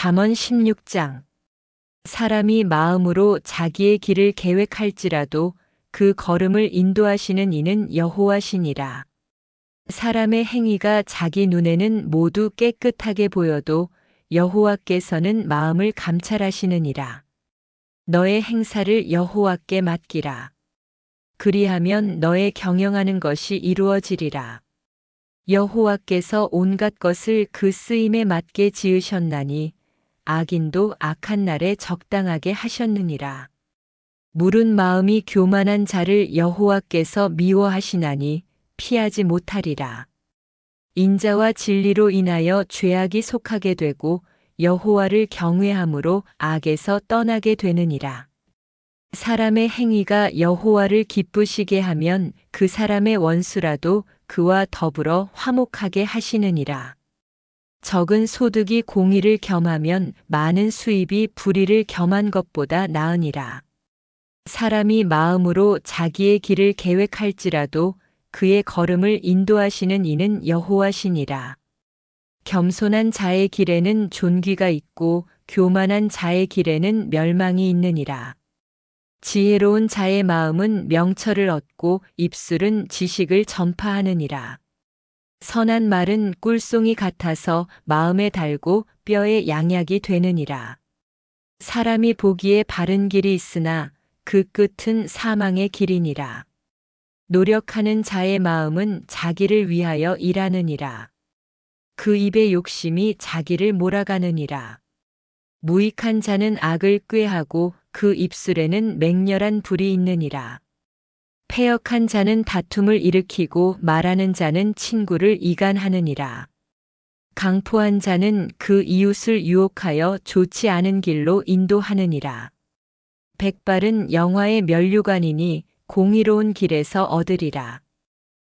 잠언 16장. 사람이 마음으로 자기의 길을 계획할지라도 그 걸음을 인도하시는 이는 여호와시니라. 사람의 행위가 자기 눈에는 모두 깨끗하게 보여도 여호와께서는 마음을 감찰하시느니라. 너의 행사를 여호와께 맡기라. 그리하면 너의 경영하는 것이 이루어지리라. 여호와께서 온갖 것을 그 쓰임에 맞게 지으셨나니 악인도 악한 날에 적당하게 하셨느니라. 물은 마음이 교만한 자를 여호와께서 미워하시나니 피하지 못하리라. 인자와 진리로 인하여 죄악이 속하게 되고 여호와를 경외함으로 악에서 떠나게 되느니라. 사람의 행위가 여호와를 기쁘시게 하면 그 사람의 원수라도 그와 더불어 화목하게 하시느니라. 적은 소득이 공의를 겸하면 많은 수입이 불의를 겸한 것보다 나으니라. 사람이 마음으로 자기의 길을 계획할지라도 그의 걸음을 인도하시는 이는 여호와시니라. 겸손한 자의 길에는 존귀가 있고 교만한 자의 길에는 멸망이 있느니라. 지혜로운 자의 마음은 명철을 얻고 입술은 지식을 전파하느니라. 선한 말은 꿀송이 같아서 마음에 달고 뼈에 양약이 되느니라. 사람이 보기에 바른 길이 있으나 그 끝은 사망의 길이니라. 노력하는 자의 마음은 자기를 위하여 일하느니라. 그 입의 욕심이 자기를 몰아가느니라. 무익한 자는 악을 꾀하고 그 입술에는 맹렬한 불이 있느니라. 패역한 자는 다툼을 일으키고 말하는 자는 친구를 이간하느니라. 강포한 자는 그 이웃을 유혹하여 좋지 않은 길로 인도하느니라. 백발은 영화의 면류관이니 공의로운 길에서 얻으리라.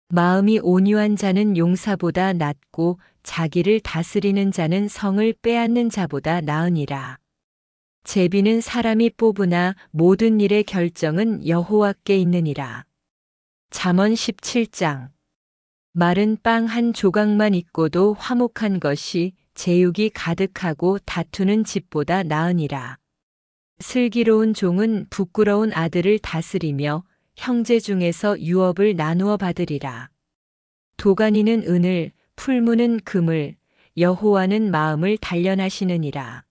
마음이 온유한 자는 용사보다 낫고 자기를 다스리는 자는 성을 빼앗는 자보다 나으니라. 제비는 사람이 뽑으나 모든 일의 결정은 여호와께 있느니라. 잠언 17장. 마른 빵 한 조각만 있고도 화목한 것이 제육이 가득하고 다투는 집보다 나으니라. 슬기로운 종은 부끄러운 아들을 다스리며 형제 중에서 유업을 나누어 받으리라. 도가니는 은을, 풀무는 금을, 여호와는 마음을 단련하시느니라.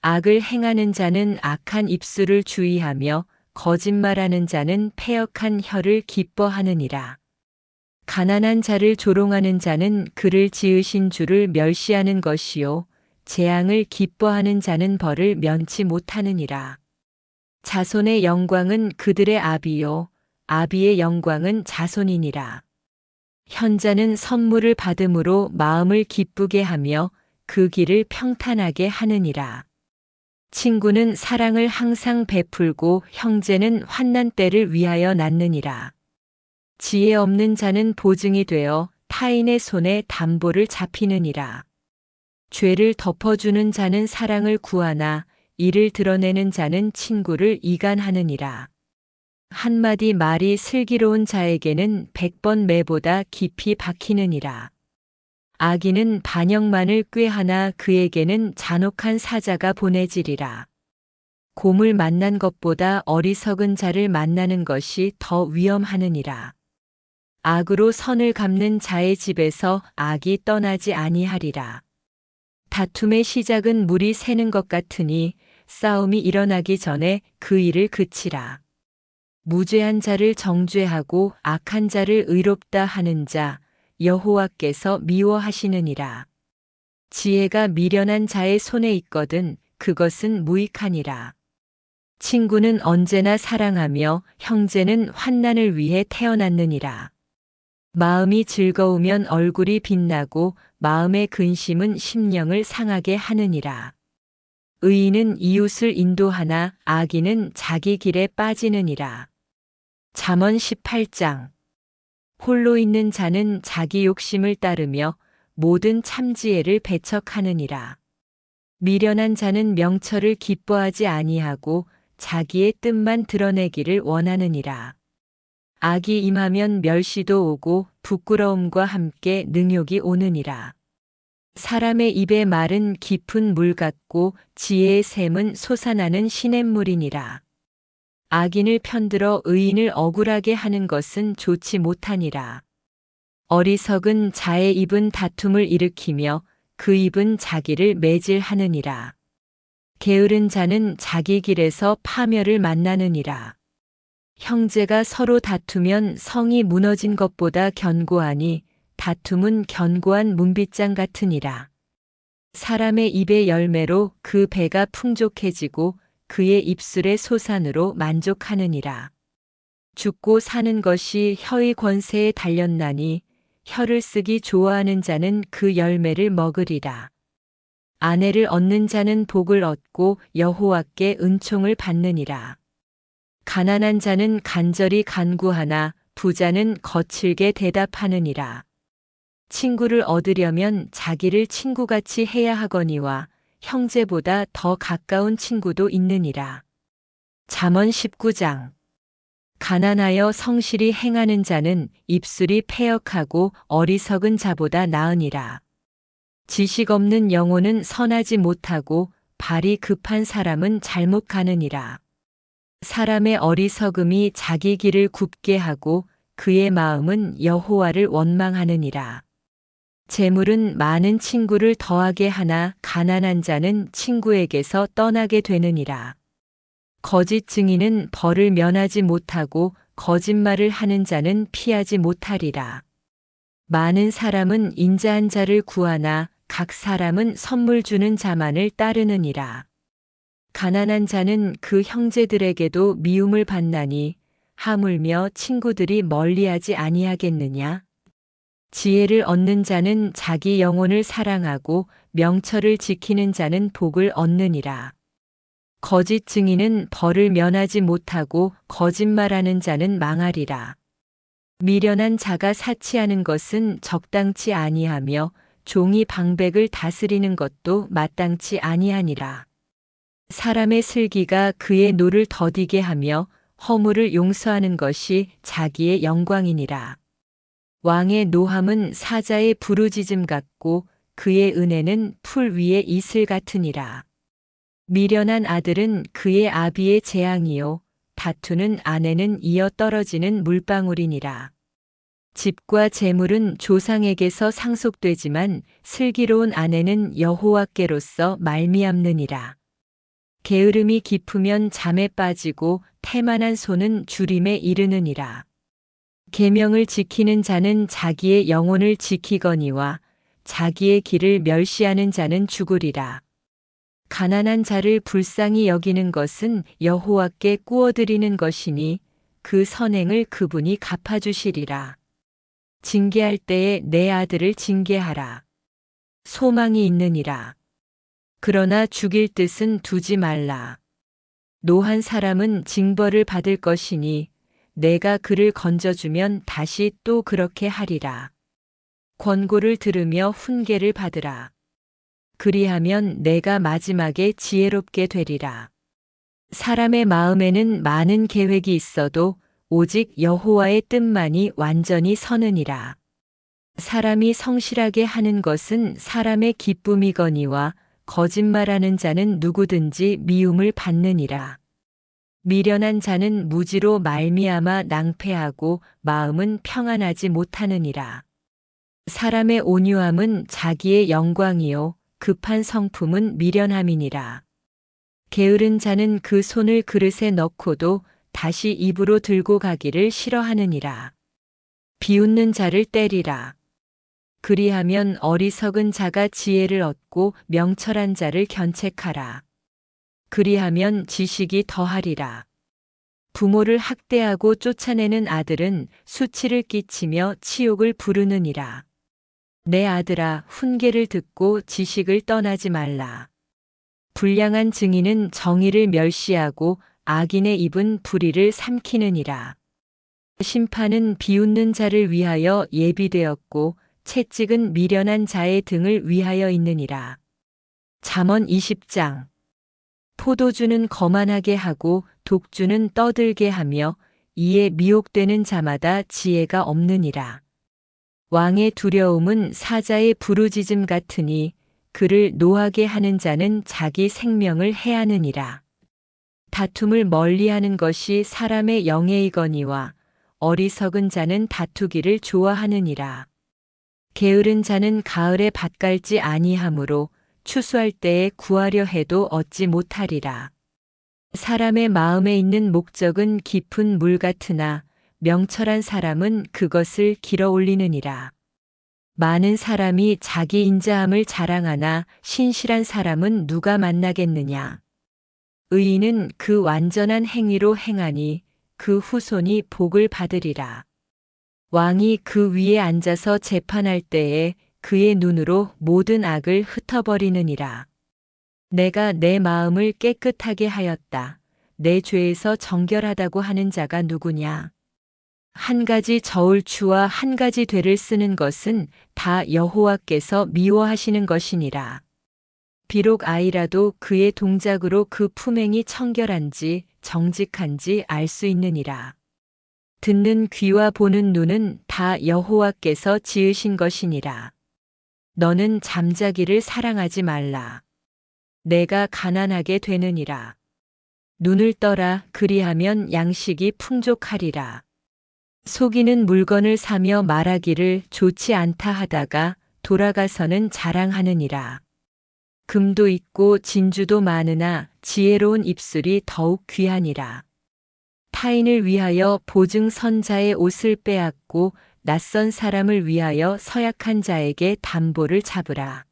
악을 행하는 자는 악한 입술을 주의하며 거짓말하는 자는 패역한 혀를 기뻐하느니라. 가난한 자를 조롱하는 자는 그를 지으신 주를 멸시하는 것이요 재앙을 기뻐하는 자는 벌을 면치 못하느니라. 자손의 영광은 그들의 아비요 아비의 영광은 자손이니라. 현자는 선물을 받음으로 마음을 기쁘게 하며 그 길을 평탄하게 하느니라. 친구는 사랑을 항상 베풀고 형제는 환난 때를 위하여 낳느니라. 지혜 없는 자는 보증이 되어 타인의 손에 담보를 잡히느니라. 죄를 덮어주는 자는 사랑을 구하나 이를 드러내는 자는 친구를 이간하느니라. 한마디 말이 슬기로운 자에게는 100번 매보다 깊이 박히느니라. 악인은 반역만을 꾀하나 그에게는 잔혹한 사자가 보내지리라. 곰을 만난 것보다 어리석은 자를 만나는 것이 더 위험하느니라. 악으로 선을 갚는 자의 집에서 악이 떠나지 아니하리라. 다툼의 시작은 물이 새는 것 같으니 싸움이 일어나기 전에 그 일을 그치라. 무죄한 자를 정죄하고 악한 자를 의롭다 하는 자 여호와께서 미워하시느니라. 지혜가 미련한 자의 손에 있거든 그것은 무익하니라. 친구는 언제나 사랑하며 형제는 환난을 위해 태어났느니라. 마음이 즐거우면 얼굴이 빛나고 마음의 근심은 심령을 상하게 하느니라. 의인은 이웃을 인도하나 악인은 자기 길에 빠지느니라. 잠언 18장. 홀로 있는 자는 자기 욕심을 따르며 모든 참지혜를 배척하느니라. 미련한 자는 명철을 기뻐하지 아니하고 자기의 뜻만 드러내기를 원하느니라. 악이 임하면 멸시도 오고 부끄러움과 함께 능욕이 오느니라. 사람의 입의 말은 깊은 물 같고 지혜의 샘은 솟아나는 시냇물이니라. 악인을 편들어 의인을 억울하게 하는 것은 좋지 못하니라. 어리석은 자의 입은 다툼을 일으키며 그 입은 자기를 매질하느니라. 게으른 자는 자기 길에서 파멸을 만나느니라. 형제가 서로 다투면 성이 무너진 것보다 견고하니 다툼은 견고한 문빗장 같으니라. 사람의 입의 열매로 그 배가 풍족해지고 그의 입술의 소산으로 만족하느니라. 죽고 사는 것이 혀의 권세에 달렸나니 혀를 쓰기 좋아하는 자는 그 열매를 먹으리라. 아내를 얻는 자는 복을 얻고 여호와께 은총을 받느니라. 가난한 자는 간절히 간구하나 부자는 거칠게 대답하느니라. 친구를 얻으려면 자기를 친구같이 해야 하거니와 형제보다 더 가까운 친구도 있느니라. 잠언 19장. 가난하여 성실히 행하는 자는 입술이 패역하고 어리석은 자보다 나으니라. 지식 없는 영혼은 선하지 못하고 발이 급한 사람은 잘못 가느니라. 사람의 어리석음이 자기 길을 굽게 하고 그의 마음은 여호와를 원망하느니라. 재물은 많은 친구를 더하게 하나 가난한 자는 친구에게서 떠나게 되느니라. 거짓 증인은 벌을 면하지 못하고 거짓말을 하는 자는 피하지 못하리라. 많은 사람은 인자한 자를 구하나 각 사람은 선물 주는 자만을 따르느니라. 가난한 자는 그 형제들에게도 미움을 받나니 하물며 친구들이 멀리하지 아니하겠느냐? 지혜를 얻는 자는 자기 영혼을 사랑하고 명철을 지키는 자는 복을 얻느니라. 거짓 증인은 벌을 면하지 못하고 거짓말하는 자는 망하리라. 미련한 자가 사치하는 것은 적당치 아니하며 종이 방백을 다스리는 것도 마땅치 아니하니라. 사람의 슬기가 그의 노를 더디게 하며 허물을 용서하는 것이 자기의 영광이니라. 왕의 노함은 사자의 부르짖음 같고 그의 은혜는 풀 위의 이슬 같으니라. 미련한 아들은 그의 아비의 재앙이요 다투는 아내는 이어 떨어지는 물방울이니라. 집과 재물은 조상에게서 상속되지만 슬기로운 아내는 여호와께로서 말미암느니라. 게으름이 깊으면 잠에 빠지고 태만한 손은 주림에 이르느니라. 계명을 지키는 자는 자기의 영혼을 지키거니와 자기의 길을 멸시하는 자는 죽으리라. 가난한 자를 불쌍히 여기는 것은 여호와께 꾸어드리는 것이니 그 선행을 그분이 갚아주시리라. 징계할 때에 내 아들을 징계하라. 소망이 있느니라. 그러나 죽일 뜻은 두지 말라. 노한 사람은 징벌을 받을 것이니 내가 그를 건져주면 다시 또 그렇게 하리라. 권고를 들으며 훈계를 받으라. 그리하면 내가 마지막에 지혜롭게 되리라. 사람의 마음에는 많은 계획이 있어도 오직 여호와의 뜻만이 완전히 서느니라. 사람이 성실하게 하는 것은 사람의 기쁨이거니와 거짓말하는 자는 누구든지 미움을 받느니라. 미련한 자는 무지로 말미암아 낭패하고 마음은 평안하지 못하느니라. 사람의 온유함은 자기의 영광이요 급한 성품은 미련함이니라. 게으른 자는 그 손을 그릇에 넣고도 다시 입으로 들고 가기를 싫어하느니라. 비웃는 자를 때리라. 그리하면 어리석은 자가 지혜를 얻고 명철한 자를 견책하라. 그리하면 지식이 더하리라. 부모를 학대하고 쫓아내는 아들은 수치를 끼치며 치욕을 부르느니라. 내 아들아, 훈계를 듣고 지식을 떠나지 말라. 불량한 증인은 정의를 멸시하고 악인의 입은 불의를 삼키느니라. 심판은 비웃는 자를 위하여 예비되었고 채찍은 미련한 자의 등을 위하여 있느니라. 잠언 20장. 포도주는 거만하게 하고 독주는 떠들게 하며 이에 미혹되는 자마다 지혜가 없느니라. 왕의 두려움은 사자의 부르짖음 같으니 그를 노하게 하는 자는 자기 생명을 해하느니라. 다툼을 멀리하는 것이 사람의 영예이거니와 어리석은 자는 다투기를 좋아하느니라. 게으른 자는 가을에 밭갈지 아니하므로 추수할 때에 구하려 해도 얻지 못하리라. 사람의 마음에 있는 목적은 깊은 물 같으나 명철한 사람은 그것을 길어 올리느니라. 많은 사람이 자기 인자함을 자랑하나 신실한 사람은 누가 만나겠느냐. 의인은 그 완전한 행위로 행하니 그 후손이 복을 받으리라. 왕이 그 위에 앉아서 재판할 때에 그의 눈으로 모든 악을 흩어버리느니라. 내가 내 마음을 깨끗하게 하였다. 내 죄에서 정결하다고 하는 자가 누구냐? 한 가지 저울추와 한 가지 되를 쓰는 것은 다 여호와께서 미워하시는 것이니라. 비록 아이라도 그의 동작으로 그 품행이 청결한지 정직한지 알 수 있느니라. 듣는 귀와 보는 눈은 다 여호와께서 지으신 것이니라. 너는 잠자기를 사랑하지 말라. 내가 가난하게 되느니라. 눈을 떠라 그리하면 양식이 풍족하리라. 속이는 물건을 사며 말하기를 좋지 않다 하다가 돌아가서는 자랑하느니라. 금도 있고 진주도 많으나 지혜로운 입술이 더욱 귀하니라. 타인을 위하여 보증선 자의 옷을 빼앗고 낯선 사람을 위하여 서약한 자에게 담보를 잡으라.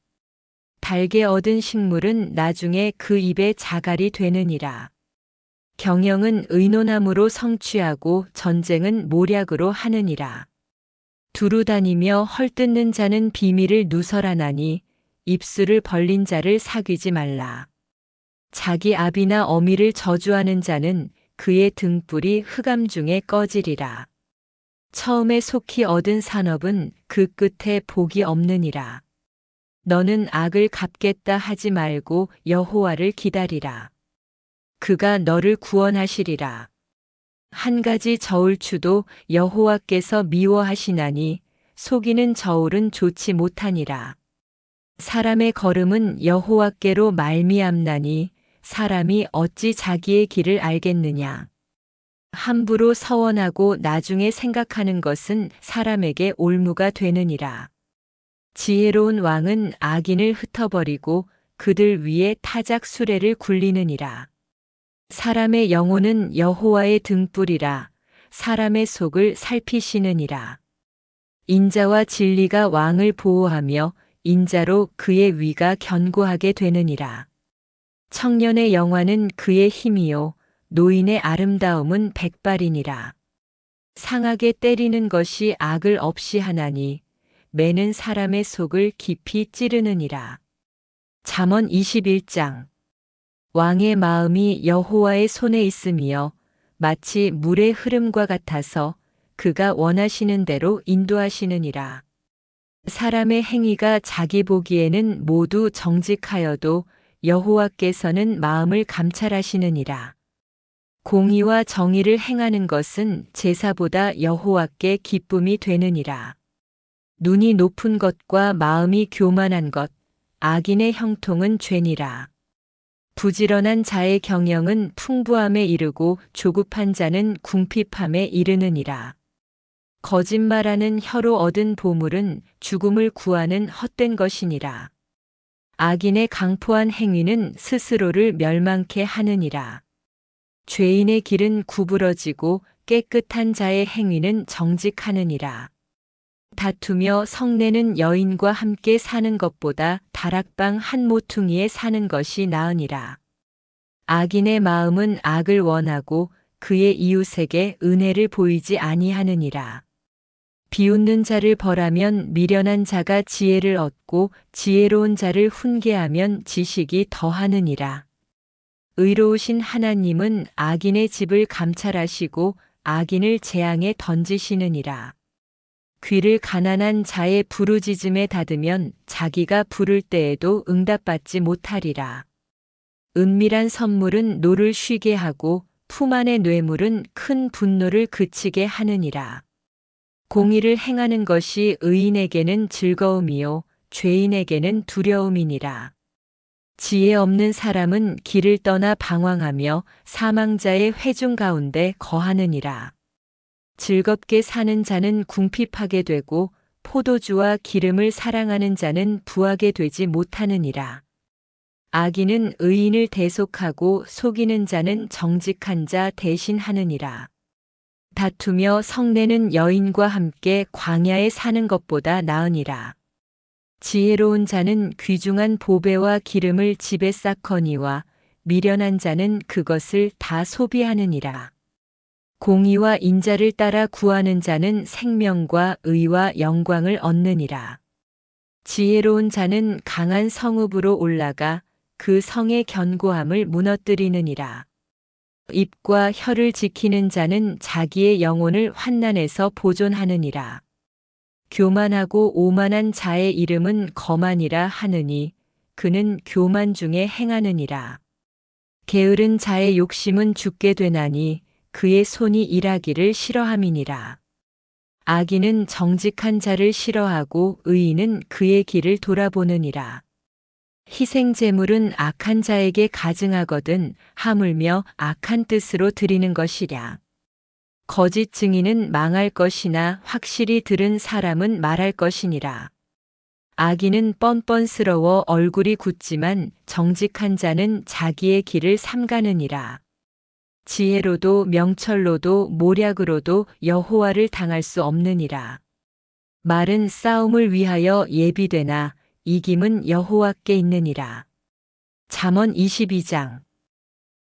달게 얻은 식물은 나중에 그 입에 자갈이 되느니라. 경영은 의논함으로 성취하고 전쟁은 모략으로 하느니라. 두루 다니며 헐뜯는 자는 비밀을 누설하나니 입술을 벌린 자를 사귀지 말라. 자기 아비나 어미를 저주하는 자는 그의 등불이 흑암 중에 꺼지리라. 처음에 속히 얻은 산업은 그 끝에 복이 없느니라. 너는 악을 갚겠다 하지 말고 여호와를 기다리라. 그가 너를 구원하시리라. 한 가지 저울추도 여호와께서 미워하시나니 속이는 저울은 좋지 못하니라. 사람의 걸음은 여호와께로 말미암나니 사람이 어찌 자기의 길을 알겠느냐. 함부로 서원하고 나중에 생각하는 것은 사람에게 올무가 되느니라. 지혜로운 왕은 악인을 흩어버리고 그들 위에 타작 수레를 굴리느니라. 사람의 영혼은 여호와의 등불이라. 사람의 속을 살피시느니라. 인자와 진리가 왕을 보호하며 인자로 그의 위가 견고하게 되느니라. 청년의 영화는 그의 힘이요 노인의 아름다움은 백발이니라. 상하게 때리는 것이 악을 없이 하나니 매는 사람의 속을 깊이 찌르느니라. 잠언 21장. 왕의 마음이 여호와의 손에 있으며 마치 물의 흐름과 같아서 그가 원하시는 대로 인도하시느니라. 사람의 행위가 자기 보기에는 모두 정직하여도 여호와께서는 마음을 감찰하시느니라. 공의와 정의를 행하는 것은 제사보다 여호와께 기쁨이 되느니라. 눈이 높은 것과 마음이 교만한 것, 악인의 형통은 죄니라. 부지런한 자의 경영은 풍부함에 이르고 조급한 자는 궁핍함에 이르느니라. 거짓말하는 혀로 얻은 보물은 죽음을 구하는 헛된 것이니라. 악인의 강포한 행위는 스스로를 멸망케 하느니라. 죄인의 길은 구부러지고 깨끗한 자의 행위는 정직하느니라. 다투며 성내는 여인과 함께 사는 것보다 다락방 한 모퉁이에 사는 것이 나으니라. 악인의 마음은 악을 원하고 그의 이웃에게 은혜를 보이지 아니하느니라. 비웃는 자를 벌하면 미련한 자가 지혜를 얻고 지혜로운 자를 훈계하면 지식이 더하느니라. 의로우신 하나님은 악인의 집을 감찰하시고 악인을 재앙에 던지시느니라. 귀를 가난한 자의 부르짖음에 닫으면 자기가 부를 때에도 응답받지 못하리라. 은밀한 선물은 노를 쉬게 하고 품 안의 뇌물은 큰 분노를 그치게 하느니라. 공의를 행하는 것이 의인에게는 즐거움이요 죄인에게는 두려움이니라. 지혜 없는 사람은 길을 떠나 방황하며 사망자의 회중 가운데 거하느니라. 즐겁게 사는 자는 궁핍하게 되고 포도주와 기름을 사랑하는 자는 부하게 되지 못하느니라. 악인은 의인을 대속하고 속이는 자는 정직한 자 대신하느니라. 다투며 성내는 여인과 함께 광야에 사는 것보다 나으니라. 지혜로운 자는 귀중한 보배와 기름을 집에 쌓거니와 미련한 자는 그것을 다 소비하느니라. 공의와 인자를 따라 구하는 자는 생명과 의와 영광을 얻느니라. 지혜로운 자는 강한 성읍으로 올라가 그 성의 견고함을 무너뜨리느니라. 입과 혀를 지키는 자는 자기의 영혼을 환난에서 보존하느니라. 교만하고 오만한 자의 이름은 거만이라 하느니 그는 교만 중에 행하느니라. 게으른 자의 욕심은 죽게 되나니 그의 손이 일하기를 싫어함이니라. 악인은 정직한 자를 싫어하고 의인은 그의 길을 돌아보느니라. 희생 제물은 악한 자에게 가증하거든 하물며 악한 뜻으로 드리는 것이랴. 거짓 증인은 망할 것이나 확실히 들은 사람은 말할 것이니라. 악인은 뻔뻔스러워 얼굴이 굳지만 정직한 자는 자기의 길을 삼가느니라. 지혜로도 명철로도 모략으로도 여호와를 당할 수 없느니라. 말은 싸움을 위하여 예비되나 이김은 여호와께 있느니라. 잠언 22장.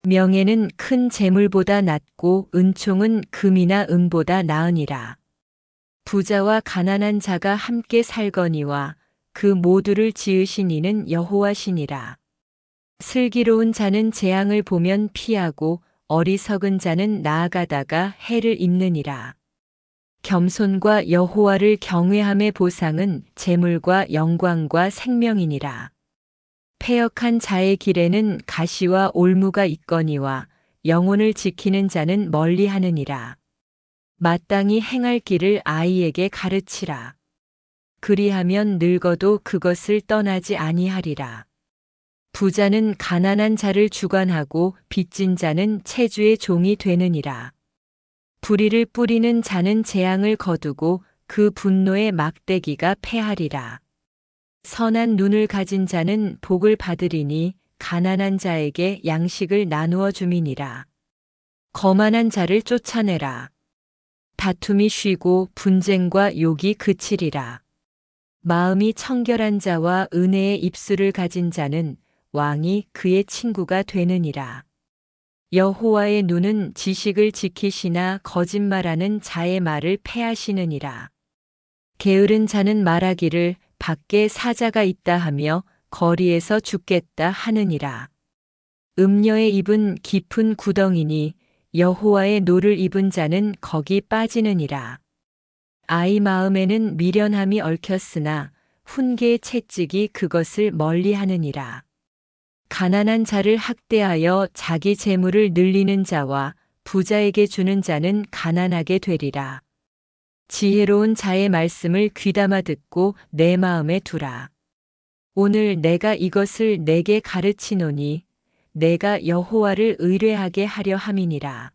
명예는 큰 재물보다 낫고 은총은 금이나 은보다 나으니라. 부자와 가난한 자가 함께 살거니와 그 모두를 지으신 이는 여호와시니라. 슬기로운 자는 재앙을 보면 피하고 어리석은 자는 나아가다가 해를 입느니라. 겸손과 여호와를 경외함의 보상은 재물과 영광과 생명이니라. 패역한 자의 길에는 가시와 올무가 있거니와 영혼을 지키는 자는 멀리하느니라. 마땅히 행할 길을 아이에게 가르치라. 그리하면 늙어도 그것을 떠나지 아니하리라. 부자는 가난한 자를 주관하고 빚진 자는 체주의 종이 되느니라. 불의를 뿌리는 자는 재앙을 거두고 그 분노의 막대기가 패하리라. 선한 눈을 가진 자는 복을 받으리니 가난한 자에게 양식을 나누어 줌이니라. 거만한 자를 쫓아내라. 다툼이 쉬고 분쟁과 욕이 그치리라. 마음이 청결한 자와 은혜의 입술을 가진 자는 왕이 그의 친구가 되느니라. 여호와의 눈은 지식을 지키시나 거짓말하는 자의 말을 패하시느니라. 게으른 자는 말하기를 밖에 사자가 있다 하며 거리에서 죽겠다 하느니라. 음녀의 입은 깊은 구덩이니 여호와의 노를 입은 자는 거기 빠지느니라. 아이 마음에는 미련함이 얽혔으나 훈계의 채찍이 그것을 멀리하느니라. 가난한 자를 학대하여 자기 재물을 늘리는 자와 부자에게 주는 자는 가난하게 되리라. 지혜로운 자의 말씀을 귀담아 듣고 내 마음에 두라. 오늘 내가 이것을 내게 가르치노니 내가 여호와를 의뢰하게 하려 함이니라.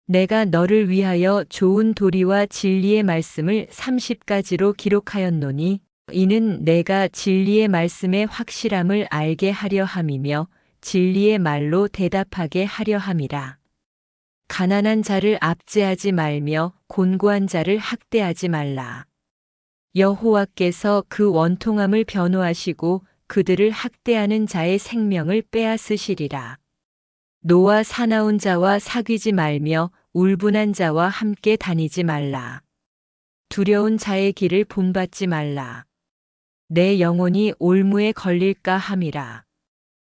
내가 너를 위하여 좋은 도리와 진리의 말씀을 30가지로 기록하였노니 이는 내가 진리의 말씀의 확실함을 알게 하려 함이며 진리의 말로 대답하게 하려 함이라. 가난한 자를 압제하지 말며 곤고한 자를 학대하지 말라. 여호와께서 그 원통함을 변호하시고 그들을 학대하는 자의 생명을 빼앗으시리라. 노와 사나운 자와 사귀지 말며 울분한 자와 함께 다니지 말라. 두려운 자의 길을 본받지 말라. 내 영혼이 올무에 걸릴까 함이라.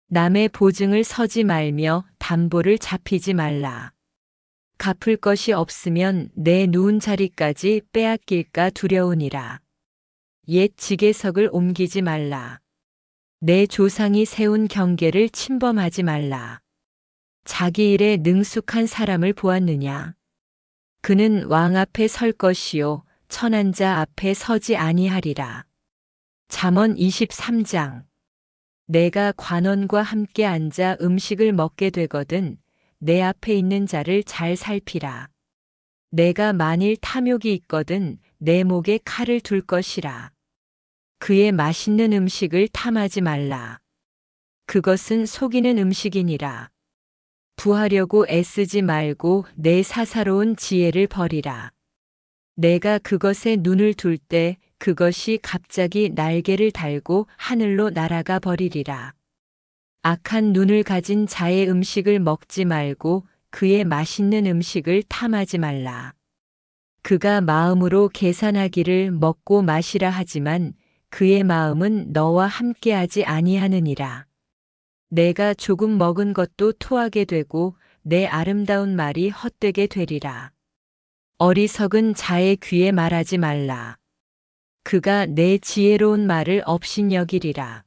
남의 보증을 서지 말며 담보를 잡히지 말라. 갚을 것이 없으면 내 누운 자리까지 빼앗길까 두려우니라. 옛 지게석을 옮기지 말라. 내 조상이 세운 경계를 침범하지 말라. 자기 일에 능숙한 사람을 보았느냐? 그는 왕 앞에 설 것이요 천한 자 앞에 서지 아니하리라. 잠언 23장. 내가 관원과 함께 앉아 음식을 먹게 되거든 내 앞에 있는 자를 잘 살피라. 내가 만일 탐욕이 있거든 내 목에 칼을 둘 것이라. 그의 맛있는 음식을 탐하지 말라. 그것은 속이는 음식이니라. 부하려고 애쓰지 말고 내 사사로운 지혜를 버리라. 내가 그것에 눈을 둘 때 그것이 갑자기 날개를 달고 하늘로 날아가 버리리라. 악한 눈을 가진 자의 음식을 먹지 말고 그의 맛있는 음식을 탐하지 말라. 그가 마음으로 계산하기를 먹고 마시라 하지만 그의 마음은 너와 함께하지 아니하느니라. 내가 조금 먹은 것도 토하게 되고 내 아름다운 말이 헛되게 되리라. 어리석은 자의 귀에 말하지 말라. 그가 내 지혜로운 말을 업신여기리라.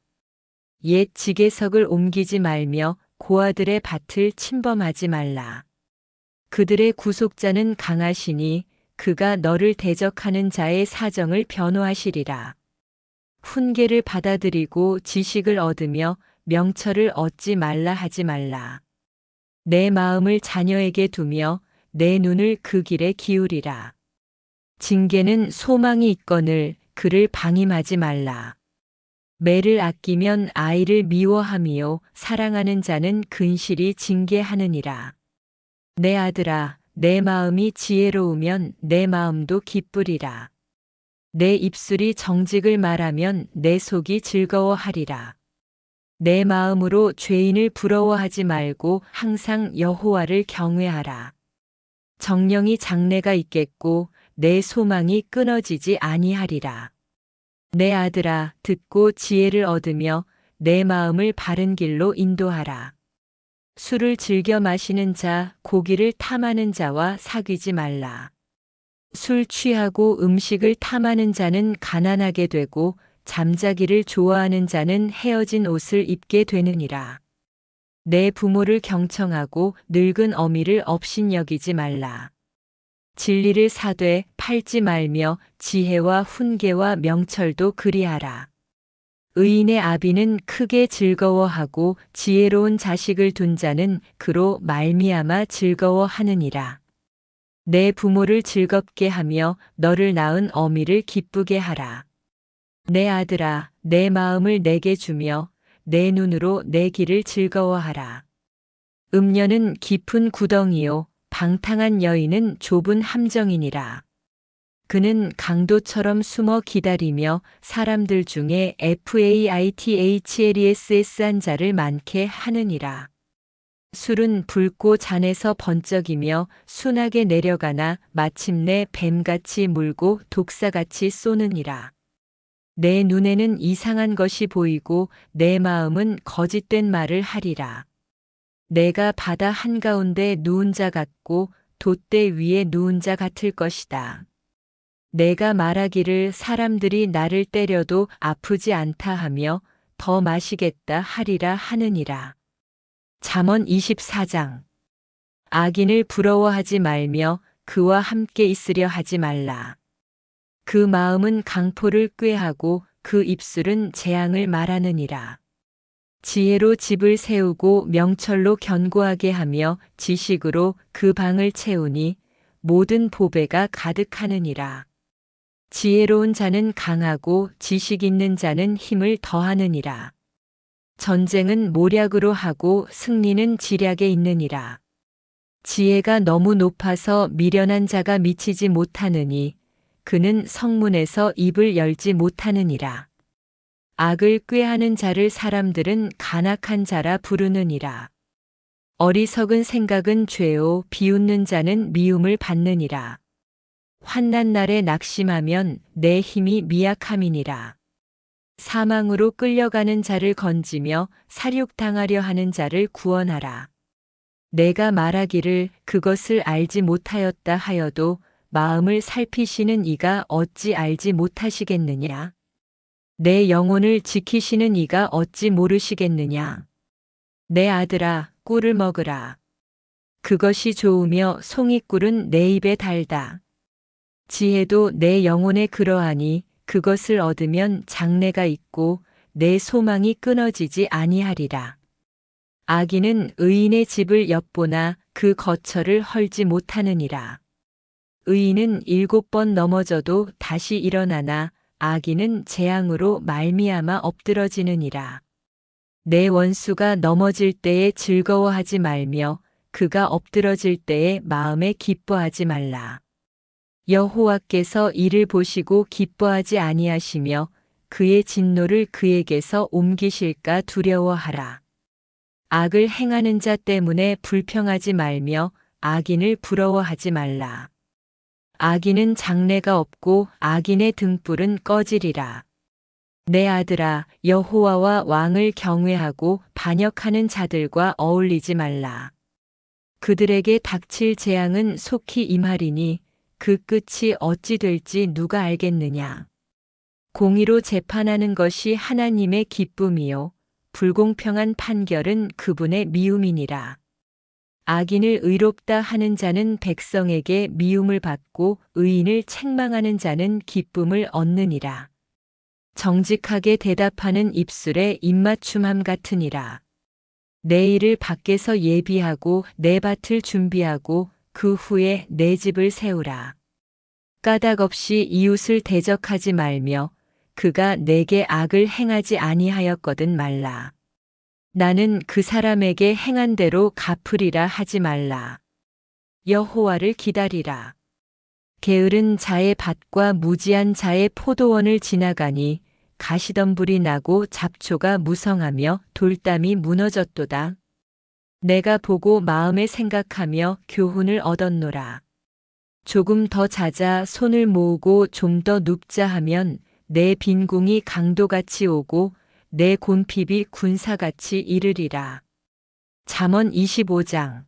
옛 지게석을 옮기지 말며 고아들의 밭을 침범하지 말라. 그들의 구속자는 강하시니 그가 너를 대적하는 자의 사정을 변호하시리라. 훈계를 받아들이고 지식을 얻으며 명철을 얻지 말라 하지 말라. 내 마음을 자녀에게 두며 내 눈을 그 길에 기울이라. 징계는 소망이 있거늘 그를 방임하지 말라. 매를 아끼면 아이를 미워함이요 사랑하는 자는 근실이 징계하느니라. 내 아들아, 내 마음이 지혜로우면 내 마음도 기쁘리라. 내 입술이 정직을 말하면 내 속이 즐거워하리라. 내 마음으로 죄인을 부러워하지 말고 항상 여호와를 경외하라. 정령이 장래가 있겠고 내 소망이 끊어지지 아니하리라. 내 아들아, 듣고 지혜를 얻으며 내 마음을 바른 길로 인도하라. 술을 즐겨 마시는 자, 고기를 탐하는 자와 사귀지 말라. 술 취하고 음식을 탐하는 자는 가난하게 되고 잠자기를 좋아하는 자는 헤어진 옷을 입게 되느니라. 내 부모를 경청하고 늙은 어미를 업신여기지 말라. 진리를 사되 팔지 말며 지혜와 훈계와 명철도 그리하라. 의인의 아비는 크게 즐거워하고 지혜로운 자식을 둔 자는 그로 말미암아 즐거워하느니라. 내 부모를 즐겁게 하며 너를 낳은 어미를 기쁘게 하라. 내 아들아, 내 마음을 내게 주며 내 눈으로 내 길을 즐거워하라. 음녀는 깊은 구덩이요 방탕한 여인은 좁은 함정이니라. 그는 강도처럼 숨어 기다리며 사람들 중에 FAITHLESS한 자를 많게 하느니라. 술은 붉고 잔에서 번쩍이며 순하게 내려가나 마침내 뱀같이 물고 독사같이 쏘느니라. 내 눈에는 이상한 것이 보이고 내 마음은 거짓된 말을 하리라. 내가 바다 한가운데 누운 자 같고 돛대 위에 누운 자 같을 것이다. 내가 말하기를 사람들이 나를 때려도 아프지 않다 하며 더 마시겠다 하리라 하느니라. 잠언 24장. 악인을 부러워하지 말며 그와 함께 있으려 하지 말라. 그 마음은 강포를 꾀하고 그 입술은 재앙을 말하느니라. 지혜로 집을 세우고 명철로 견고하게 하며 지식으로 그 방을 채우니 모든 보배가 가득하느니라. 지혜로운 자는 강하고 지식 있는 자는 힘을 더하느니라. 전쟁은 모략으로 하고 승리는 지략에 있느니라. 지혜가 너무 높아서 미련한 자가 미치지 못하느니 그는 성문에서 입을 열지 못하느니라. 악을 꾀하는 자를 사람들은 간악한 자라 부르느니라. 어리석은 생각은 죄요 비웃는 자는 미움을 받느니라. 환난 날에 낙심하면 내 힘이 미약함이니라. 사망으로 끌려가는 자를 건지며 살육당하려 하는 자를 구원하라. 내가 말하기를 그것을 알지 못하였다 하여도 마음을 살피시는 이가 어찌 알지 못하시겠느냐? 내 영혼을 지키시는 이가 어찌 모르시겠느냐? 내 아들아, 꿀을 먹으라. 그것이 좋으며 송이꿀은 내 입에 달다. 지혜도 내 영혼에 그러하니 그것을 얻으면 장래가 있고 내 소망이 끊어지지 아니하리라. 악인은 의인의 집을 엿보나 그 거처를 헐지 못하느니라. 의인은 7번 넘어져도 다시 일어나나 악인은 재앙으로 말미암아 엎드러지느니라. 내 원수가 넘어질 때에 즐거워하지 말며 그가 엎드러질 때에 마음에 기뻐하지 말라. 여호와께서 이를 보시고 기뻐하지 아니하시며 그의 진노를 그에게서 옮기실까 두려워하라. 악을 행하는 자 때문에 불평하지 말며 악인을 부러워하지 말라. 악인은 장래가 없고 악인의 등불은 꺼지리라. 내 아들아, 여호와와 왕을 경외하고 반역하는 자들과 어울리지 말라. 그들에게 닥칠 재앙은 속히 임하리니 그 끝이 어찌 될지 누가 알겠느냐. 공의로 재판하는 것이 하나님의 기쁨이요 불공평한 판결은 그분의 미움이니라. 악인을 의롭다 하는 자는 백성에게 미움을 받고 의인을 책망하는 자는 기쁨을 얻느니라. 정직하게 대답하는 입술에 입맞춤함 같으니라. 내 일을 밖에서 예비하고 내 밭을 준비하고 그 후에 내 집을 세우라. 까닭 없이 이웃을 대적하지 말며 그가 내게 악을 행하지 아니하였거든 말라. 나는 그 사람에게 행한 대로 갚으리라 하지 말라. 여호와를 기다리라. 게으른 자의 밭과 무지한 자의 포도원을 지나가니 가시덤불이 나고 잡초가 무성하며 돌담이 무너졌도다. 내가 보고 마음에 생각하며 교훈을 얻었노라. 조금 더 자자 손을 모으고 좀 더 눕자 하면 내 빈궁이 강도같이 오고 내 곤핍이 군사같이 이르리라. 잠언 25장.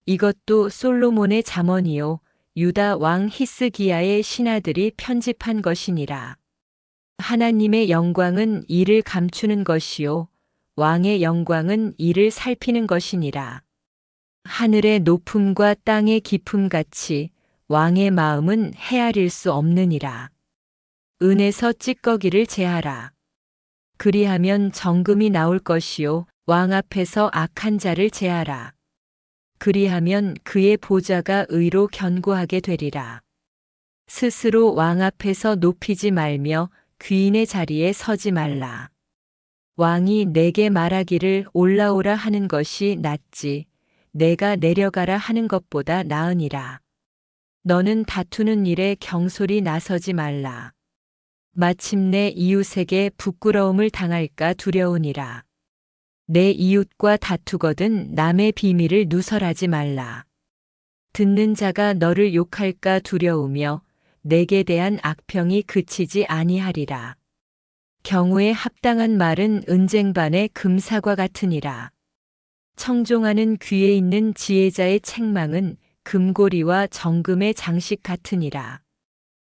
이것도 솔로몬의 잠언이요 유다 왕 히스기야의 신하들이 편집한 것이니라. 하나님의 영광은 이를 감추는 것이요 왕의 영광은 이를 살피는 것이니라. 하늘의 높음과 땅의 깊음 같이 왕의 마음은 헤아릴 수 없느니라. 은에서 찌꺼기를 제하라. 그리하면 정금이 나올 것이요 왕 앞에서 악한 자를 제하라. 그리하면 그의 보좌가 의로 견고하게 되리라. 스스로 왕 앞에서 높이지 말며 귀인의 자리에 서지 말라. 왕이 내게 말하기를 올라오라 하는 것이 낫지 내가 내려가라 하는 것보다 나으니라. 너는 다투는 일에 경솔히 나서지 말라. 마침내 이웃에게 부끄러움을 당할까 두려우니라. 내 이웃과 다투거든 남의 비밀을 누설하지 말라. 듣는 자가 너를 욕할까 두려우며 내게 대한 악평이 그치지 아니하리라. 경우에 합당한 말은 은쟁반의 금사과 같으니라. 청종하는 귀에 있는 지혜자의 책망은 금고리와 정금의 장식 같으니라.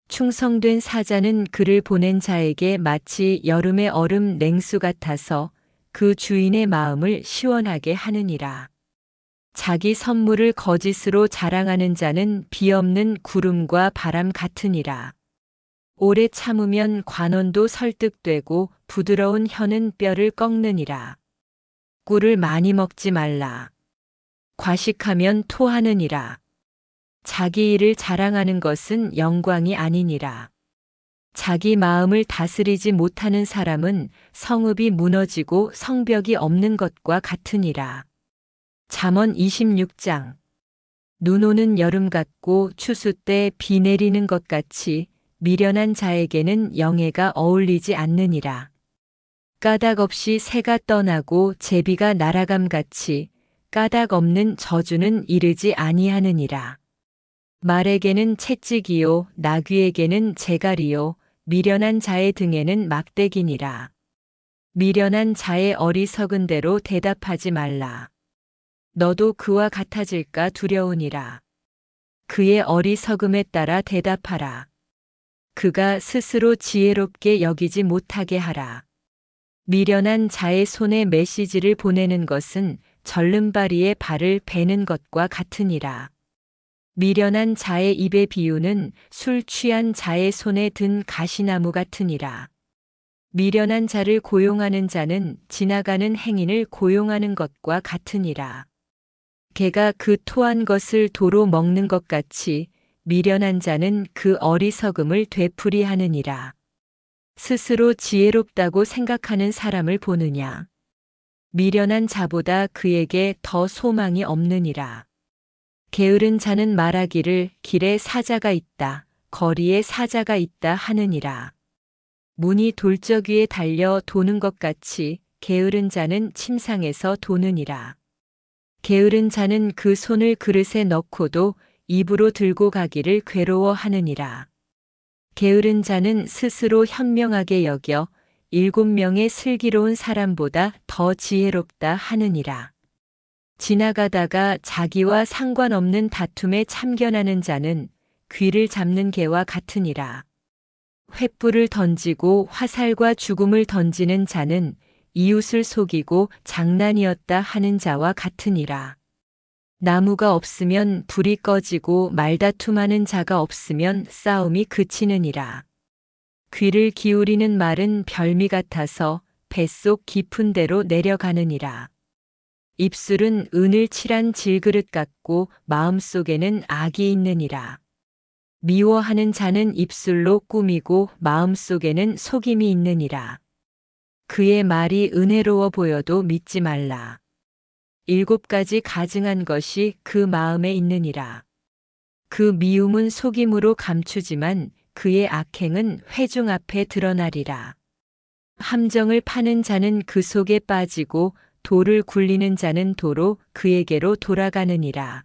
충성된 사자는 그를 보낸 자에게 마치 여름의 얼음 냉수 같아서 그 주인의 마음을 시원하게 하느니라. 자기 선물을 거짓으로 자랑하는 자는 비 없는 구름과 바람 같으니라. 오래 참으면 관원도 설득되고 부드러운 혀는 뼈를 꺾느니라. 꿀을 많이 먹지 말라. 과식하면 토하느니라. 자기 일을 자랑하는 것은 영광이 아니니라. 자기 마음을 다스리지 못하는 사람은 성읍이 무너지고 성벽이 없는 것과 같으니라. 잠언 26장. 눈 오는 여름 같고 추수 때 비 내리는 것 같이 미련한 자에게는 영예가 어울리지 않느니라. 까닭 없이 새가 떠나고 제비가 날아감 같이 까닭 없는 저주는 이르지 아니하느니라. 말에게는 채찍이요 나귀에게는 재갈이요 미련한 자의 등에는 막대기니라. 미련한 자의 어리석은 대로 대답하지 말라. 너도 그와 같아질까 두려우니라. 그의 어리석음에 따라 대답하라. 그가 스스로 지혜롭게 여기지 못하게 하라. 미련한 자의 손에 메시지를 보내는 것은 절름발이의 발을 베는 것과 같으니라. 미련한 자의 입의 비유는 술 취한 자의 손에 든 가시나무 같으니라. 미련한 자를 고용하는 자는 지나가는 행인을 고용하는 것과 같으니라. 개가 그 토한 것을 도로 먹는 것 같이 미련한 자는 그 어리석음을 되풀이하느니라. 스스로 지혜롭다고 생각하는 사람을 보느냐. 미련한 자보다 그에게 더 소망이 없느니라. 게으른 자는 말하기를 길에 사자가 있다, 거리에 사자가 있다 하느니라. 문이 돌적 위에 달려 도는 것 같이 게으른 자는 침상에서 도느니라. 게으른 자는 그 손을 그릇에 넣고도 입으로 들고 가기를 괴로워하느니라. 게으른 자는 스스로 현명하게 여겨 7명의 슬기로운 사람보다 더 지혜롭다 하느니라. 지나가다가 자기와 상관없는 다툼에 참견하는 자는 귀를 잡는 개와 같으니라. 횃불을 던지고 화살과 죽음을 던지는 자는 이웃을 속이고 장난이었다 하는 자와 같으니라. 나무가 없으면 불이 꺼지고 말다툼하는 자가 없으면 싸움이 그치느니라. 귀를 기울이는 말은 별미 같아서 뱃속 깊은 데로 내려가느니라. 입술은 은을 칠한 질그릇 같고 마음속에는 악이 있느니라. 미워하는 자는 입술로 꾸미고 마음속에는 속임이 있느니라. 그의 말이 은혜로워 보여도 믿지 말라. 7가지 가증한 것이 그 마음에 있느니라. 그 미움은 속임으로 감추지만 그의 악행은 회중 앞에 드러나리라. 함정을 파는 자는 그 속에 빠지고 돌을 굴리는 자는 도로 그에게로 돌아가느니라.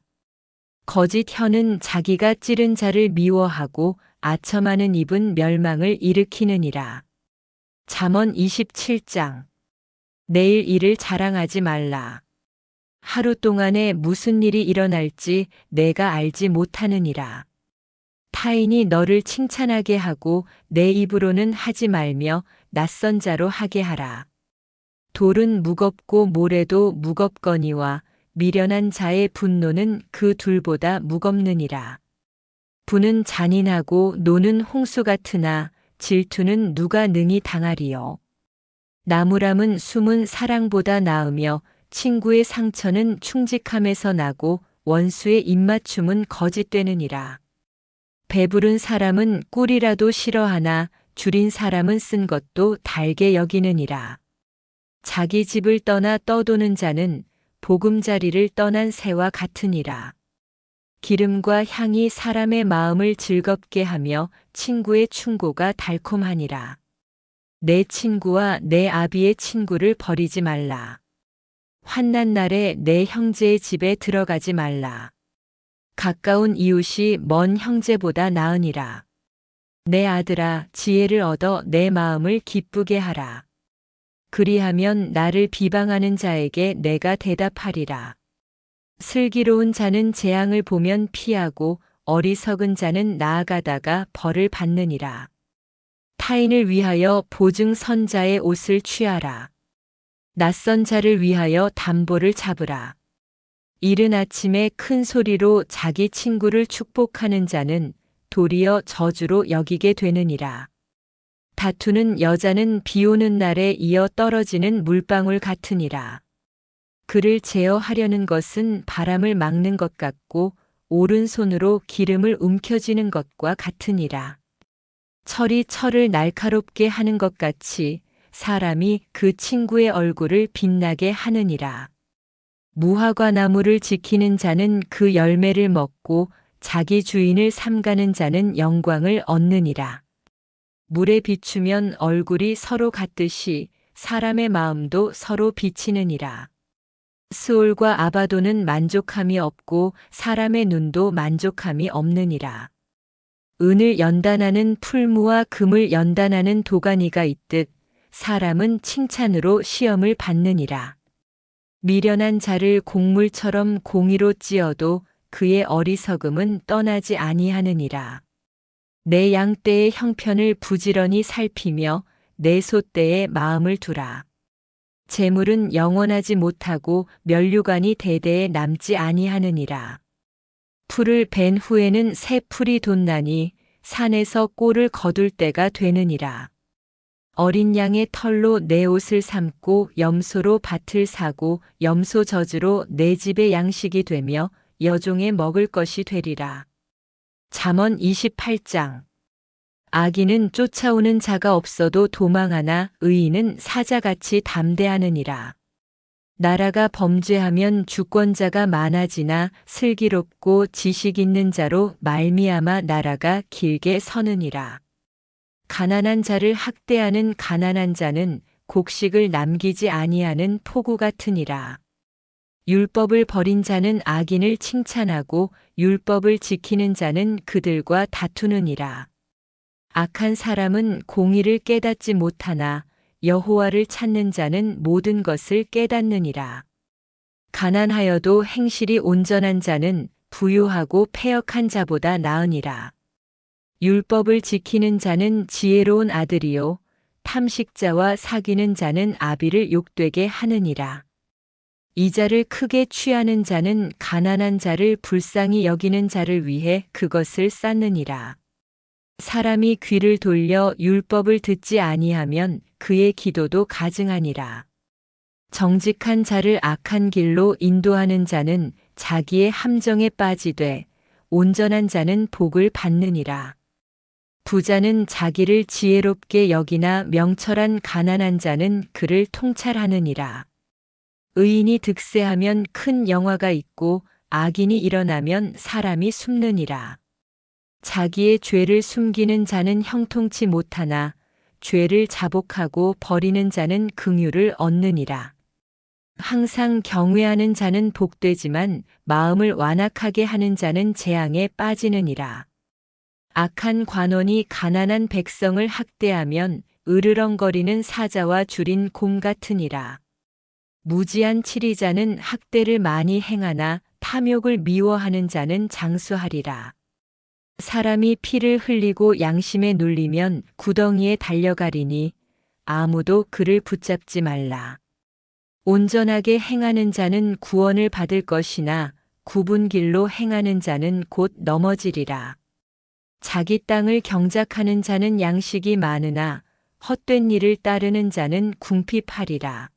거짓 혀는 자기가 찌른 자를 미워하고 아첨하는 입은 멸망을 일으키느니라. 잠언 27장. 내일 일을 자랑하지 말라. 하루 동안에 무슨 일이 일어날지 내가 알지 못하느니라. 타인이 너를 칭찬하게 하고 내 입으로는 하지 말며 낯선 자로 하게 하라. 돌은 무겁고 모래도 무겁거니와 미련한 자의 분노는 그 둘보다 무겁느니라. 분은 잔인하고 노는 홍수 같으나 질투는 누가 능히 당하리요. 나무람은 숨은 사랑보다 나으며 친구의 상처는 충직함에서 나고 원수의 입맞춤은 거짓되느니라. 배부른 사람은 꿀이라도 싫어하나 줄인 사람은 쓴 것도 달게 여기느니라. 자기 집을 떠나 떠도는 자는 보금자리를 떠난 새와 같으니라. 기름과 향이 사람의 마음을 즐겁게 하며 친구의 충고가 달콤하니라. 내 친구와 내 아비의 친구를 버리지 말라. 환난 날에 내 형제의 집에 들어가지 말라. 가까운 이웃이 먼 형제보다 나으니라. 내 아들아, 지혜를 얻어 내 마음을 기쁘게 하라. 그리하면 나를 비방하는 자에게 내가 대답하리라. 슬기로운 자는 재앙을 보면 피하고 어리석은 자는 나아가다가 벌을 받느니라. 타인을 위하여 보증 선자의 옷을 취하라. 낯선 자를 위하여 담보를 잡으라. 이른 아침에 큰 소리로 자기 친구를 축복하는 자는 도리어 저주로 여기게 되느니라. 다투는 여자는 비 오는 날에 이어 떨어지는 물방울 같으니라. 그를 제어하려는 것은 바람을 막는 것 같고 오른손으로 기름을 움켜쥐는 것과 같으니라. 철이 철을 날카롭게 하는 것 같이 사람이 그 친구의 얼굴을 빛나게 하느니라. 무화과 나무를 지키는 자는 그 열매를 먹고 자기 주인을 삼가는 자는 영광을 얻느니라. 물에 비추면 얼굴이 서로 같듯이 사람의 마음도 서로 비치느니라. 스올과 아바도는 만족함이 없고 사람의 눈도 만족함이 없느니라. 은을 연단하는 풀무와 금을 연단하는 도가니가 있듯 사람은 칭찬으로 시험을 받느니라. 미련한 자를 곡물처럼 공의로 찧어도 그의 어리석음은 떠나지 아니하느니라. 내 양떼의 형편을 부지런히 살피며 내 소떼에 마음을 두라. 재물은 영원하지 못하고 면류관이 대대에 남지 아니하느니라. 풀을 벤 후에는 새 풀이 돋나니 산에서 꼴을 거둘 때가 되느니라. 어린 양의 털로 내 옷을 삼고 염소로 밭을 사고 염소 젖으로 내 집의 양식이 되며 여종의 먹을 것이 되리라. 잠언 28장. 악인은 쫓아오는 자가 없어도 도망하나 의인은 사자같이 담대하느니라. 나라가 범죄하면 주권자가 많아지나 슬기롭고 지식 있는 자로 말미암아 나라가 길게 서느니라. 가난한 자를 학대하는 가난한 자는 곡식을 남기지 아니하는 포구 같으니라. 율법을 버린 자는 악인을 칭찬하고 율법을 지키는 자는 그들과 다투느니라. 악한 사람은 공의를 깨닫지 못하나 여호와를 찾는 자는 모든 것을 깨닫느니라. 가난하여도 행실이 온전한 자는 부유하고 패역한 자보다 나으니라. 율법을 지키는 자는 지혜로운 아들이요 탐식자와 사귀는 자는 아비를 욕되게 하느니라. 이자를 크게 취하는 자는 가난한 자를 불쌍히 여기는 자를 위해 그것을 쌓느니라. 사람이 귀를 돌려 율법을 듣지 아니하면 그의 기도도 가증하니라. 정직한 자를 악한 길로 인도하는 자는 자기의 함정에 빠지되 온전한 자는 복을 받느니라. 부자는 자기를 지혜롭게 여기나 명철한 가난한 자는 그를 통찰하느니라. 의인이 득세하면 큰 영화가 있고 악인이 일어나면 사람이 숨느니라. 자기의 죄를 숨기는 자는 형통치 못하나 죄를 자복하고 버리는 자는 긍휼을 얻느니라. 항상 경외하는 자는 복되지만 마음을 완악하게 하는 자는 재앙에 빠지느니라. 악한 관원이 가난한 백성을 학대하면 으르렁거리는 사자와 줄인 곰 같으니라. 무지한 치리자는 학대를 많이 행하나 탐욕을 미워하는 자는 장수하리라. 사람이 피를 흘리고 양심에 눌리면 구덩이에 달려가리니 아무도 그를 붙잡지 말라. 온전하게 행하는 자는 구원을 받을 것이나 굽은 길로 행하는 자는 곧 넘어지리라. 자기 땅을 경작하는 자는 양식이 많으나 헛된 일을 따르는 자는 궁핍하리라.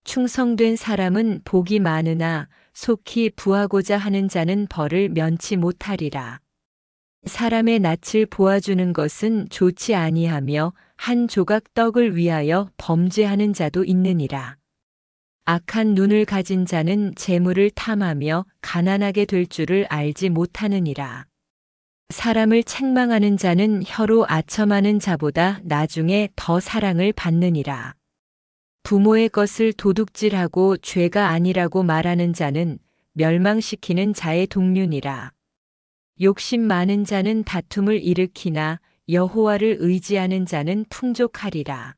충성된 사람은 복이 많으나 속히 부하고자 하는 자는 벌을 면치 못하리라. 사람의 낯을 보아주는 것은 좋지 아니하며 한 조각 떡을 위하여 범죄하는 자도 있느니라. 악한 눈을 가진 자는 재물을 탐하며 가난하게 될 줄을 알지 못하느니라. 사람을 책망하는 자는 혀로 아첨하는 자보다 나중에 더 사랑을 받느니라. 부모의 것을 도둑질하고 죄가 아니라고 말하는 자는 멸망시키는 자의 동류니라. 욕심 많은 자는 다툼을 일으키나 여호와를 의지하는 자는 풍족하리라.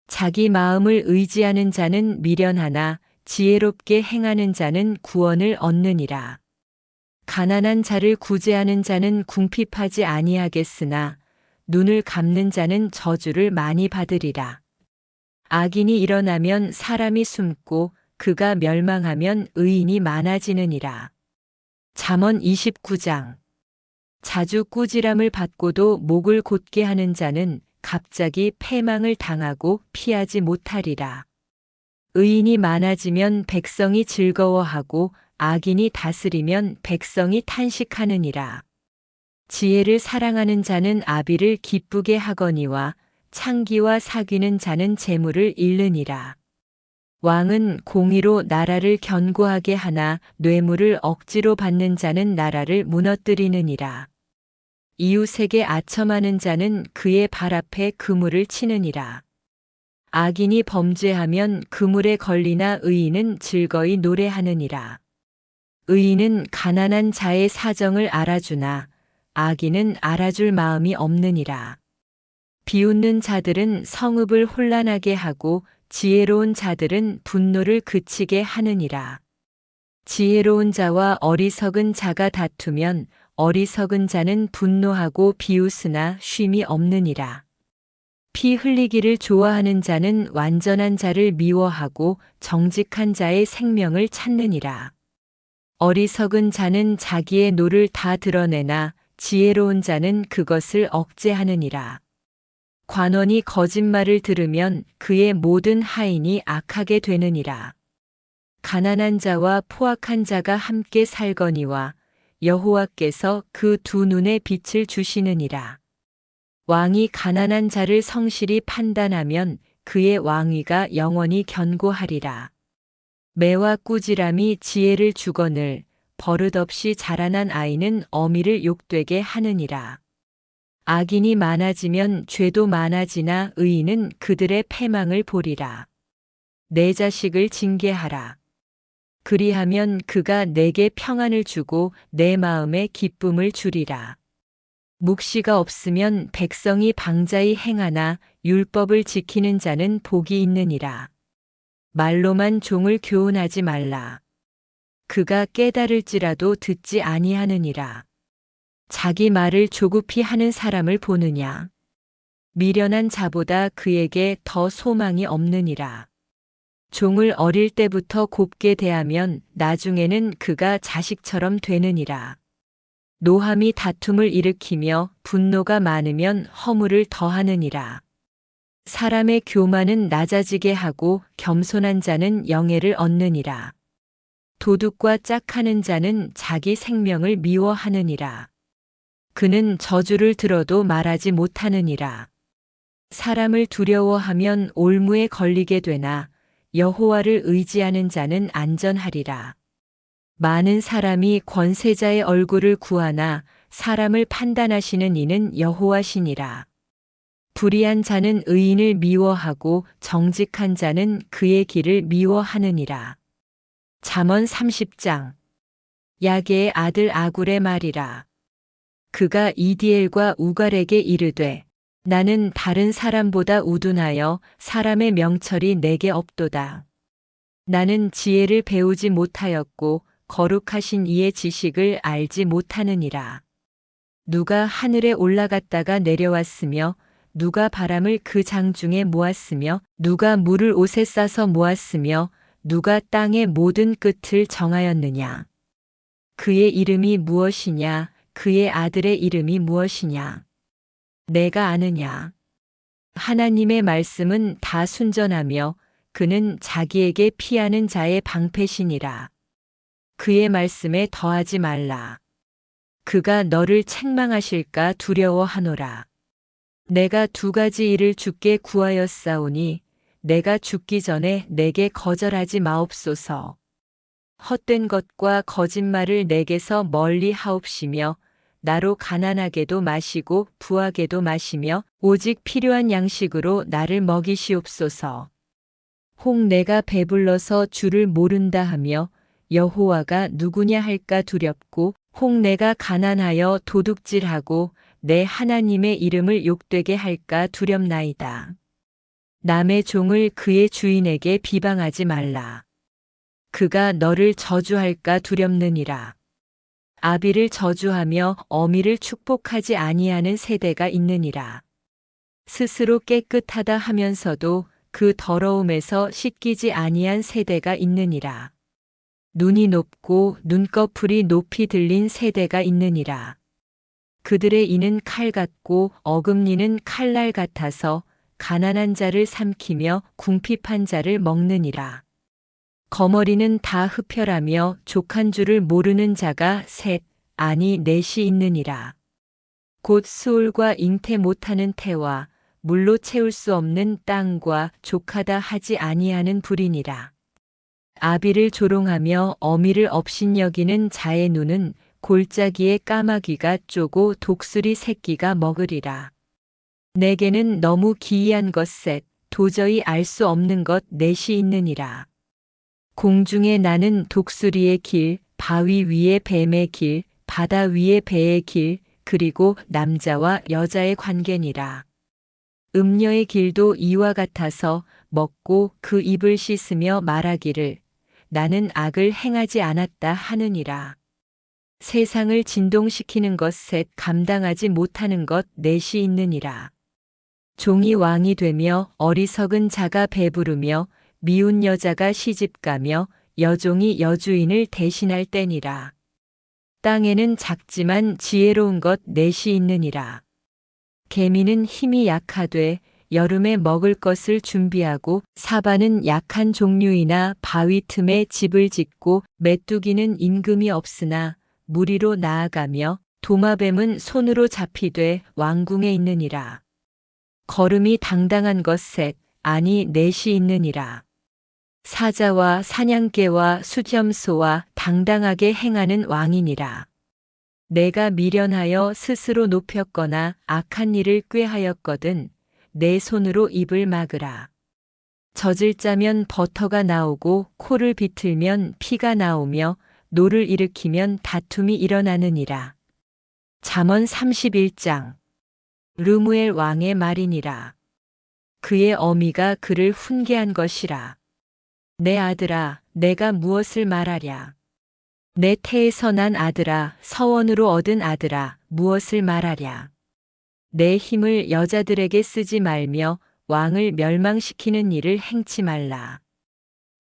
자기 마음을 의지하는 자는 미련하나 지혜롭게 행하는 자는 구원을 얻느니라. 가난한 자를 구제하는 자는 궁핍하지 아니하겠으나 눈을 감는 자는 저주를 많이 받으리라. 악인이 일어나면 사람이 숨고 그가 멸망하면 의인이 많아지느니라. 잠언 29장. 자주 꾸지람을 받고도 목을 곧게 하는 자는 갑자기 패망을 당하고 피하지 못하리라. 의인이 많아지면 백성이 즐거워하고 악인이 다스리면 백성이 탄식하느니라. 지혜를 사랑하는 자는 아비를 기쁘게 하거니와 창기와 사귀는 자는 재물을 잃느니라. 왕은 공의로 나라를 견고하게 하나 뇌물을 억지로 받는 자는 나라를 무너뜨리느니라. 이웃에게 아첨하는 자는 그의 발 앞에 그물을 치느니라. 악인이 범죄하면 그물에 걸리나 의인은 즐거이 노래하느니라. 의인은 가난한 자의 사정을 알아주나 악인은 알아줄 마음이 없느니라. 비웃는 자들은 성읍을 혼란하게 하고 지혜로운 자들은 분노를 그치게 하느니라. 지혜로운 자와 어리석은 자가 다투면 어리석은 자는 분노하고 비웃으나 쉼이 없느니라. 피 흘리기를 좋아하는 자는 완전한 자를 미워하고 정직한 자의 생명을 찾느니라. 어리석은 자는 자기의 노를 다 드러내나 지혜로운 자는 그것을 억제하느니라. 관원이 거짓말을 들으면 그의 모든 하인이 악하게 되느니라. 가난한 자와 포악한 자가 함께 살거니와 여호와께서 그 두 눈에 빛을 주시느니라. 왕이 가난한 자를 성실히 판단하면 그의 왕위가 영원히 견고하리라. 매와 꾸지람이 지혜를 주거늘 버릇없이 자라난 아이는 어미를 욕되게 하느니라. 악인이 많아지면 죄도 많아지나 의인은 그들의 패망을 보리라. 내 자식을 징계하라. 그리하면 그가 내게 평안을 주고 내 마음에 기쁨을 주리라. 묵시가 없으면 백성이 방자히 행하나 율법을 지키는 자는 복이 있느니라. 말로만 종을 교훈하지 말라. 그가 깨달을지라도 듣지 아니하느니라. 자기 말을 조급히 하는 사람을 보느냐. 미련한 자보다 그에게 더 소망이 없느니라. 종을 어릴 때부터 곱게 대하면 나중에는 그가 자식처럼 되느니라. 노함이 다툼을 일으키며 분노가 많으면 허물을 더하느니라. 사람의 교만은 낮아지게 하고 겸손한 자는 영예를 얻느니라. 도둑과 짝하는 자는 자기 생명을 미워하느니라. 그는 저주를 들어도 말하지 못하느니라. 사람을 두려워하면 올무에 걸리게 되나 여호와를 의지하는 자는 안전하리라. 많은 사람이 권세자의 얼굴을 구하나 사람을 판단하시는 이는 여호와시니라. 불의한 자는 의인을 미워하고 정직한 자는 그의 길을 미워하느니라. 잠언 30장. 야게의 아들 아굴의 말이라. 그가 이디엘과 우갈에게 이르되 나는 다른 사람보다 우둔하여 사람의 명철이 내게 없도다. 나는 지혜를 배우지 못하였고 거룩하신 이의 지식을 알지 못하느니라. 누가 하늘에 올라갔다가 내려왔으며 누가 바람을 그 장중에 모았으며 누가 물을 옷에 싸서 모았으며 누가 땅의 모든 끝을 정하였느냐. 그의 이름이 무엇이냐. 그의 아들의 이름이 무엇이냐? 내가 아느냐? 하나님의 말씀은 다 순전하며 그는 자기에게 피하는 자의 방패시니라. 그의 말씀에 더하지 말라. 그가 너를 책망하실까 두려워하노라. 내가 두 가지 일을 주께 구하였사오니 내가 죽기 전에 내게 거절하지 마옵소서. 헛된 것과 거짓말을 내게서 멀리 하옵시며 나로 가난하게도 마시고 부하게도 마시며 오직 필요한 양식으로 나를 먹이시옵소서. 혹 내가 배불러서 주를 모른다 하며 여호와가 누구냐 할까 두렵고 혹 내가 가난하여 도둑질하고 내 하나님의 이름을 욕되게 할까 두렵나이다. 남의 종을 그의 주인에게 비방하지 말라. 그가 너를 저주할까 두렵느니라. 아비를 저주하며 어미를 축복하지 아니하는 세대가 있느니라. 스스로 깨끗하다 하면서도 그 더러움에서 씻기지 아니한 세대가 있느니라. 눈이 높고 눈꺼풀이 높이 들린 세대가 있느니라. 그들의 이는 칼 같고 어금니는 칼날 같아서 가난한 자를 삼키며 궁핍한 자를 먹느니라. 거머리는 다 흡혈하며 족한 줄을 모르는 자가 셋, 아니 넷이 있느니라. 곧 수울과 잉태 못하는 태와 물로 채울 수 없는 땅과 족하다 하지 아니하는 불이니라. 아비를 조롱하며 어미를 업신여기는 자의 눈은 골짜기에 까마귀가 쪼고 독수리 새끼가 먹으리라. 내게는 너무 기이한 것 셋, 도저히 알 수 없는 것 넷이 있느니라. 공중에 나는 독수리의 길, 바위 위에 뱀의 길, 바다 위에 배의 길, 그리고 남자와 여자의 관계니라. 음녀의 길도 이와 같아서 먹고 그 입을 씻으며 말하기를 나는 악을 행하지 않았다 하느니라. 세상을 진동시키는 것 셋 감당하지 못하는 것 넷이 있느니라. 종이 왕이 되며 어리석은 자가 배부르며 미운 여자가 시집가며 여종이 여주인을 대신할 때니라. 땅에는 작지만 지혜로운 것 넷이 있느니라. 개미는 힘이 약하되 여름에 먹을 것을 준비하고, 사바는 약한 종류이나 바위 틈에 집을 짓고, 메뚜기는 임금이 없으나 무리로 나아가며, 도마뱀은 손으로 잡히되 왕궁에 있느니라. 걸음이 당당한 것 셋, 아니 넷이 있느니라. 사자와 사냥개와 수염소와 당당하게 행하는 왕이니라. 내가 미련하여 스스로 높였거나 악한 일을 꾀하였거든 내 손으로 입을 막으라. 젖을 짜면 버터가 나오고 코를 비틀면 피가 나오며 노를 일으키면 다툼이 일어나느니라. 잠언 31장. 르무엘 왕의 말이니라. 그의 어미가 그를 훈계한 것이라. 내 아들아, 내가 무엇을 말하랴. 내 태에서 난 아들아, 서원으로 얻은 아들아, 무엇을 말하랴. 내 힘을 여자들에게 쓰지 말며 왕을 멸망시키는 일을 행치 말라.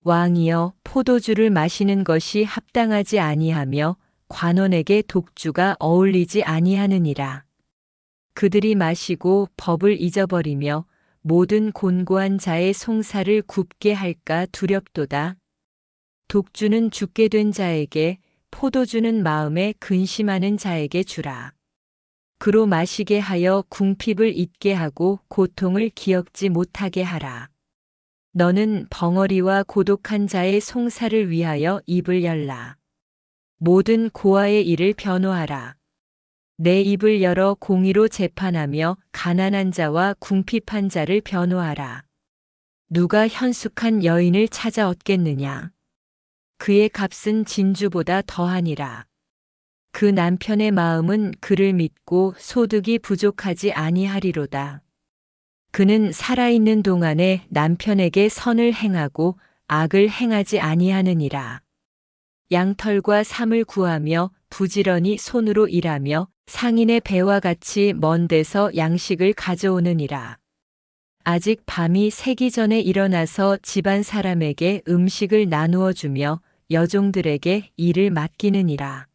왕이여, 포도주를 마시는 것이 합당하지 아니하며 관원에게 독주가 어울리지 아니하느니라. 그들이 마시고 법을 잊어버리며 모든 곤고한 자의 송사를 굽게 할까 두렵도다. 독주는 죽게 된 자에게, 포도주는 마음에 근심하는 자에게 주라. 그로 마시게 하여 궁핍을 잊게 하고 고통을 기억지 못하게 하라. 너는 벙어리와 고독한 자의 송사를 위하여 입을 열라. 모든 고아의 일을 변호하라. 내 입을 열어 공의로 재판하며 가난한 자와 궁핍한 자를 변호하라. 누가 현숙한 여인을 찾아 얻겠느냐. 그의 값은 진주보다 더하니라. 그 남편의 마음은 그를 믿고 소득이 부족하지 아니하리로다. 그는 살아있는 동안에 남편에게 선을 행하고 악을 행하지 아니하느니라. 양털과 삼을 구하며 부지런히 손으로 일하며 상인의 배와 같이 먼 데서 양식을 가져오느니라. 아직 밤이 새기 전에 일어나서 집안 사람에게 음식을 나누어 주며 여종들에게 일을 맡기느니라.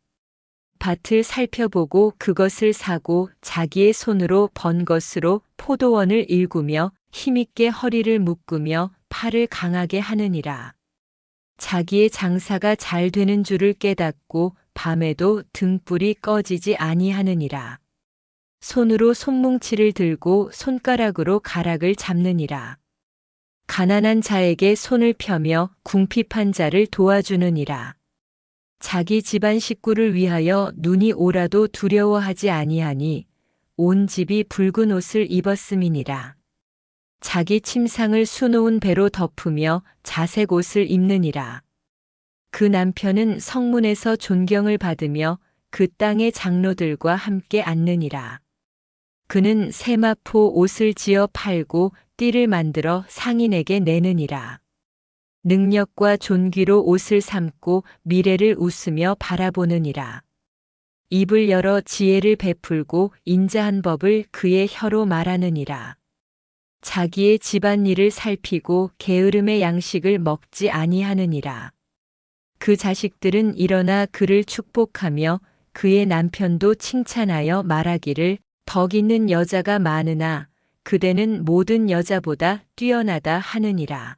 밭을 살펴보고 그것을 사고 자기의 손으로 번 것으로 포도원을 일구며 힘있게 허리를 묶으며 팔을 강하게 하느니라. 자기의 장사가 잘 되는 줄을 깨닫고 밤에도 등불이 꺼지지 아니하느니라. 손으로 손뭉치를 들고 손가락으로 가락을 잡느니라. 가난한 자에게 손을 펴며 궁핍한 자를 도와주느니라. 자기 집안 식구를 위하여 눈이 오라도 두려워하지 아니하니 온 집이 붉은 옷을 입었음이니라. 자기 침상을 수놓은 배로 덮으며 자색 옷을 입느니라. 그 남편은 성문에서 존경을 받으며 그 땅의 장로들과 함께 앉느니라. 그는 세마포 옷을 지어 팔고 띠를 만들어 상인에게 내느니라. 능력과 존귀로 옷을 삼고 미래를 웃으며 바라보느니라. 입을 열어 지혜를 베풀고 인자한 법을 그의 혀로 말하느니라. 자기의 집안일을 살피고 게으름의 양식을 먹지 아니하느니라. 그 자식들은 일어나 그를 축복하며 그의 남편도 칭찬하여 말하기를 덕 있는 여자가 많으나 그대는 모든 여자보다 뛰어나다 하느니라.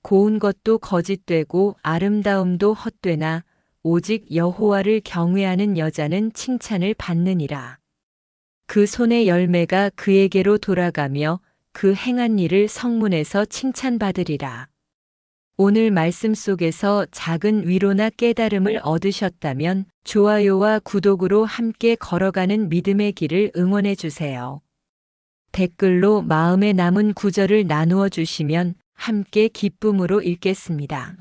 고운 것도 거짓되고 아름다움도 헛되나 오직 여호와를 경외하는 여자는 칭찬을 받느니라. 그 손의 열매가 그에게로 돌아가며 그 행한 일을 성문에서 칭찬받으리라. 오늘 말씀 속에서 작은 위로나 깨달음을 얻으셨다면 좋아요와 구독으로 함께 걸어가는 믿음의 길을 응원해 주세요. 댓글로 마음에 남은 구절을 나누어 주시면 함께 기쁨으로 읽겠습니다.